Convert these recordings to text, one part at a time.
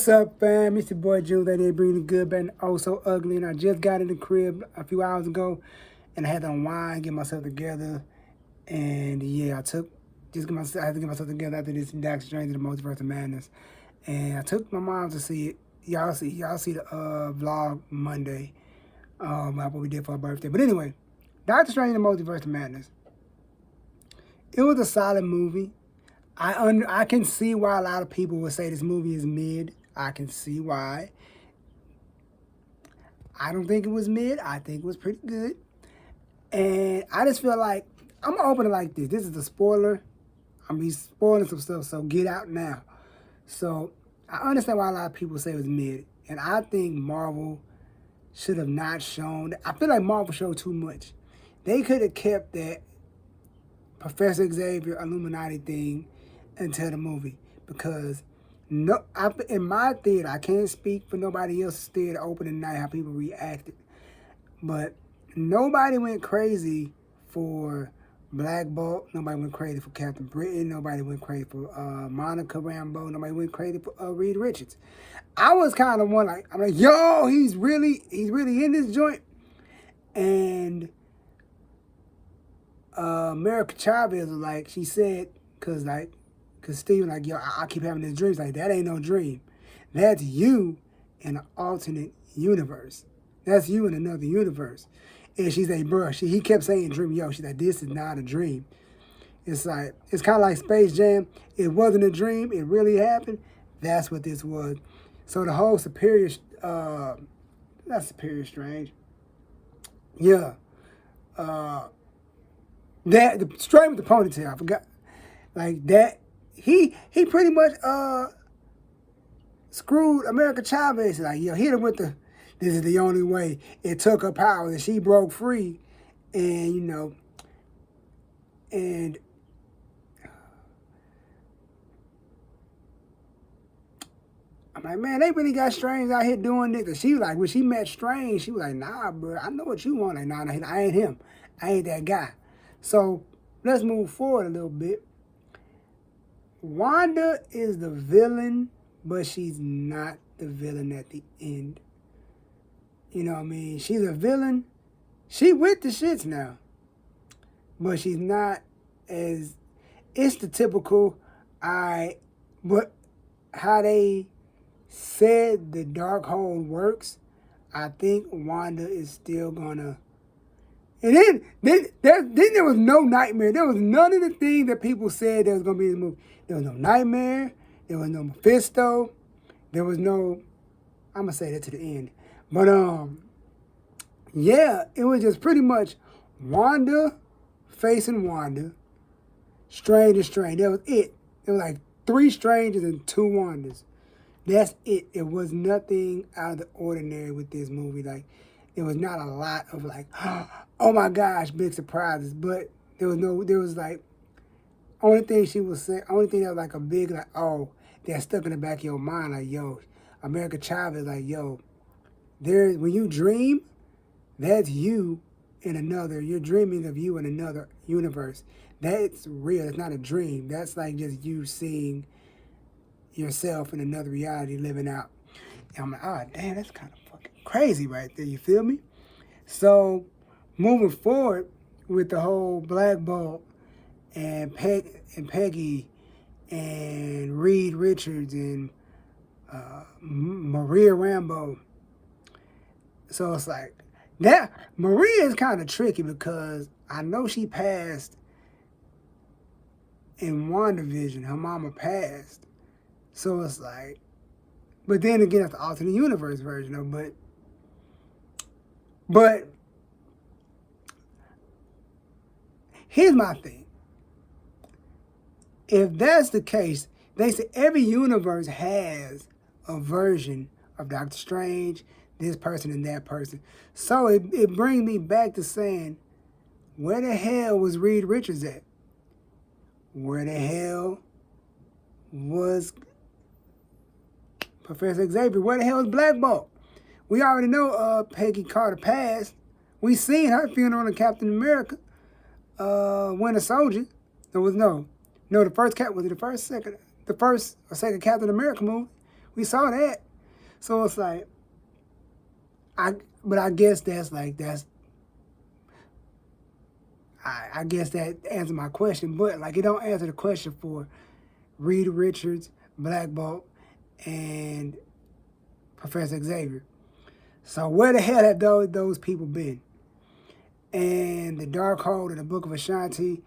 What's up, fam? It's your boy JunesEightyEIght, bringing the good, bad, and oh so ugly. And I just got in the crib a few hours ago, and I had to unwind, get myself together. And yeah, I had to get myself together after this Doctor Strange in the Multiverse of Madness. And I took my mom to see it. Y'all see the vlog Monday, about what we did for her birthday. But anyway, Doctor Strange in the Multiverse of Madness. It was a solid movie. I can see why a lot of people would say this movie is mid. I can see why. I don't think it was mid. I think it was pretty good. And I just feel like, I'm going to open it like this. This is a spoiler. I'm going to be spoiling some stuff, so get out now. So I understand why a lot of people say it was mid. And I think Marvel should have not shown. I feel like Marvel showed too much. They could have kept that Professor Xavier Illuminati thing until the movie, because in my theater, I can't speak for nobody else's theater opening night how people reacted, but nobody went crazy for Black Bolt. Nobody went crazy for Captain Britain. Nobody went crazy for Monica Rambeau. Nobody went crazy for Reed Richards. I was kind of I'm like, yo, he's really in this joint. And America Chavez was like, she said, cause Steve like, yo, I keep having these dreams. Like, that ain't no dream. That's you in an alternate universe. That's you in another universe. And she's like, bro, he kept saying dream. Yo, she's like, this is not a dream. It's like, it's kind of like Space Jam. It wasn't a dream. It really happened. That's what this was. So the whole not Superior Strange. Yeah. That, the straight with the ponytail, I forgot. Like that. He pretty much screwed America Chavez. Like, yo, hit him with this is the only way. It took her power and she broke free. And, and I'm like, man, they really got Strange out here doing this. And she was like, when she met Strange, she was like, nah, bro, I know what you want. Like, nah, I ain't him. I ain't that guy. So let's move forward a little bit. Wanda is the villain, but she's not the villain at the end. You know what I mean? She's a villain. She with the shits now. But she's not as... It's the typical... But how they said the Darkhold works, I think Wanda is still gonna... And then there was no nightmare. There was none of the things that people said there was going to be in the movie. There was no nightmare. There was no Mephisto. There was no... I'm going to say that to the end. But, yeah, it was just pretty much Wanda facing Wanda. Strange and Strange. That was it. It was like 3 Strangers and 2 Wandas. That's it. It was nothing out of the ordinary with this movie. Like, there was not a lot of like, oh my gosh, big surprises. But there was like, only thing she was saying, only thing that was like a big, like, oh, that stuck in the back of your mind, like, yo, America Chavez, like, yo, when you dream, that's you in another, you're dreaming of you in another universe. That's real. It's not a dream. That's like just you seeing yourself in another reality living out. And I'm like, oh, damn, that's kind of fucking crazy right there. You feel me? So, moving forward with the whole Black Bolt and Peggy and Reed Richards and Maria Rambeau. So it's like, that Maria is kind of tricky because I know she passed in WandaVision. Her mama passed. So it's like, but then again, it's the alternate universe version of it. But here's my thing. If that's the case, they say every universe has a version of Doctor Strange, this person and that person. So it brings me back to saying, where the hell was Reed Richards at? Where the hell was Professor Xavier? Where the hell is Black Bolt? We already know Peggy Carter passed. We seen her funeral in Captain America, Winter Soldier. The first or second Captain America movie. We saw that. So it's like, but I guess I guess that answers my question. But like, it don't answer the question for Reed Richards, Black Bolt, and Professor Xavier. So where the hell have those people been? And the Darkhold and the Book of Ashanti,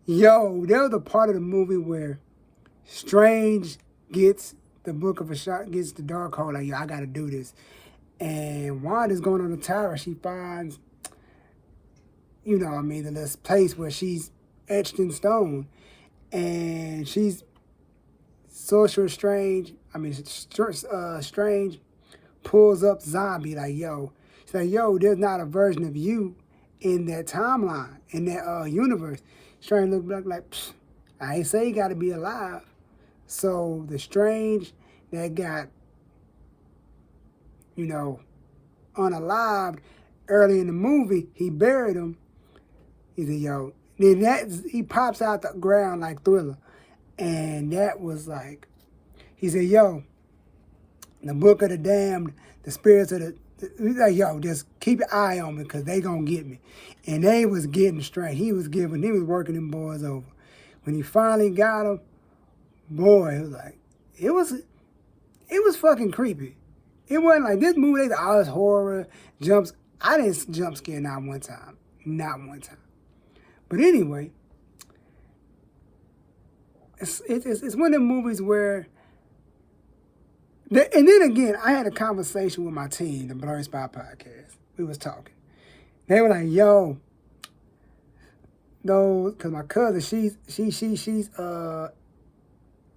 yo, there was a part of the movie where Strange gets the Book of Ashanti, gets the Darkhold, like, yo, I gotta do this. And Wanda's going on the tower. She finds, you know, I mean, this place where she's etched in stone. And she's Sorcerer Strange, Strange pulls up Zombie, like, yo. She's like, yo, there's not a version of you in that timeline, in that universe. Strange looked back like, psh, I ain't say he got to be alive. So the Strange that got, you know, unalived early in the movie, he buried him. He said, yo, then he pops out the ground like Thriller. And that was like, he said, yo, the Book of the Damned, the spirits of the, he's like, yo, just keep your eye on me because they gonna get me. And they was getting straight. He was working them boys over. When he finally got them, boy, it was like, it was fucking creepy. It wasn't like this movie, they all this horror, jumps. I didn't jump scare not one time. Not one time. But anyway, it's one of them movies where, and then again, I had a conversation with my team, the Blurry Spot podcast. We was talking. They were like, yo, those, because my cousin,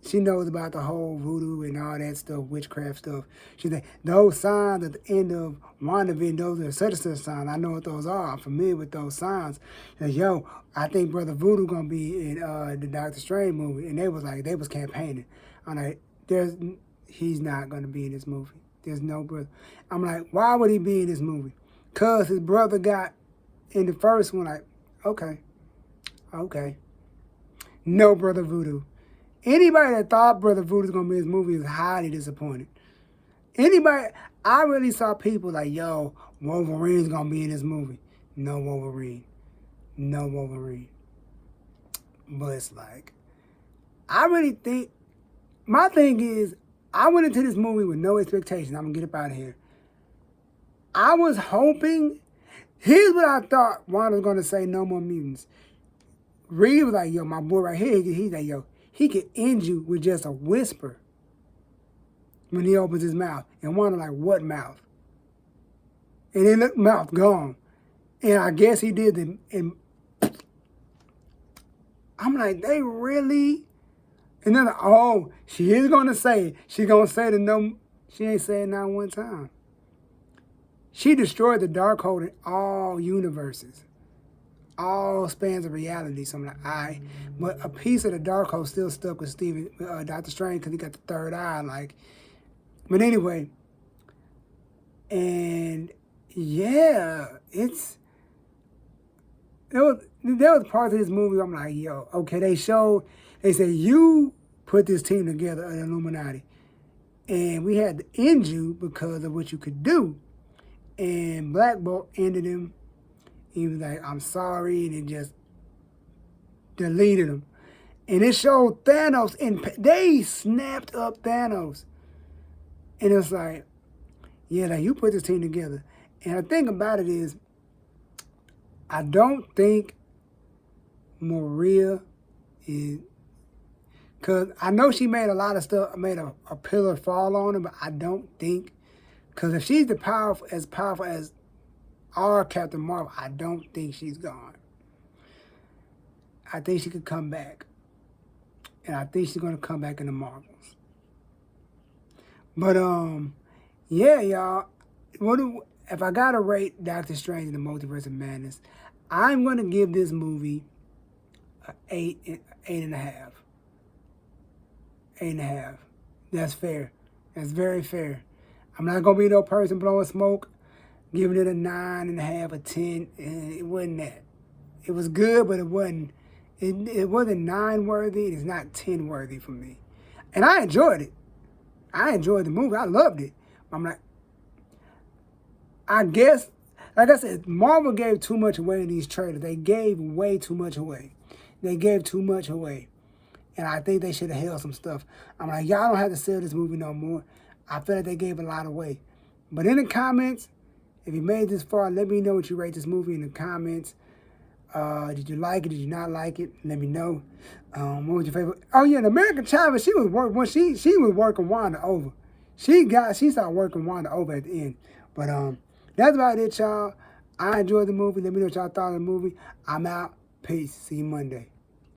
she knows about the whole voodoo and all that stuff, witchcraft stuff. She's like, those signs at the end of WandaVision, those are such and such signs. I know what those are. I'm familiar with those signs. And yo, I think Brother Voodoo gonna be in the Doctor Strange movie. And they was campaigning. I'm like, he's not gonna be in this movie. There's no brother. I'm like, why would he be in this movie? Cause his brother got in the first one. Like, okay. No Brother Voodoo. Anybody that thought Brother Voodoo was going to be in this movie is highly disappointed. I really saw people like, yo, Wolverine's going to be in this movie. No Wolverine. But it's like, I really think, my thing is, I went into this movie with no expectations. I'm going to get up out of here. I was hoping, here's what I thought Wanda was going to say, no more mutants. Reed was like, yo, my boy right here, he's like, yo, he could end you with just a whisper when he opens his mouth. And Wanda like, what mouth? And then the mouth gone. And I guess he did it. And I'm like, they really? And then, oh, she is going to say it. She's going to say the no. She ain't said it not one time. She destroyed the Darkhold in all universes. All spans of reality. So I'm like, but a piece of the Darkhold still stuck with Dr. Strange because he got the third eye. Like, but anyway, and yeah, there was parts of this movie I'm like, yo, okay, they said you put this team together, an Illuminati, and we had to end you because of what you could do, and Black Bolt ended him. He was like, I'm sorry, and it just deleted him. And it showed Thanos, and they snapped up Thanos. And it's like, yeah, like, you put this team together. And the thing about it is, I don't think Maria is, because I know she made a lot of stuff, made a pillar fall on her, but I don't think, because if she's as powerful as our Captain Marvel, I don't think she's gone. I think she could come back. And I think she's going to come back in the Marvels. But, yeah, y'all. If I got to rate Doctor Strange in the Multiverse of Madness, I'm going to give this movie an 8.5. 8.5. That's fair. That's very fair. I'm not going to be no person blowing smoke, giving it a 9.5, a 10, and it wasn't that. It was good, but it wasn't 9 worthy. It's not 10 worthy for me. And I enjoyed it. I enjoyed the movie. I loved it. I'm like, I guess, like I said, Marvel gave too much away in these trailers. They gave way too much away. They gave too much away. And I think they should have held some stuff. I'm like, y'all don't have to sell this movie no more. I feel like they gave a lot away. But in the comments, if you made this far, let me know what you rate this movie in the comments. Did you like it? Did you not like it? Let me know. What was your favorite? Oh yeah, the American Chavez, she was working Wanda over. She started working Wanda over at the end. But that's about it, y'all. I enjoyed the movie. Let me know what y'all thought of the movie. I'm out. Peace. See you Monday.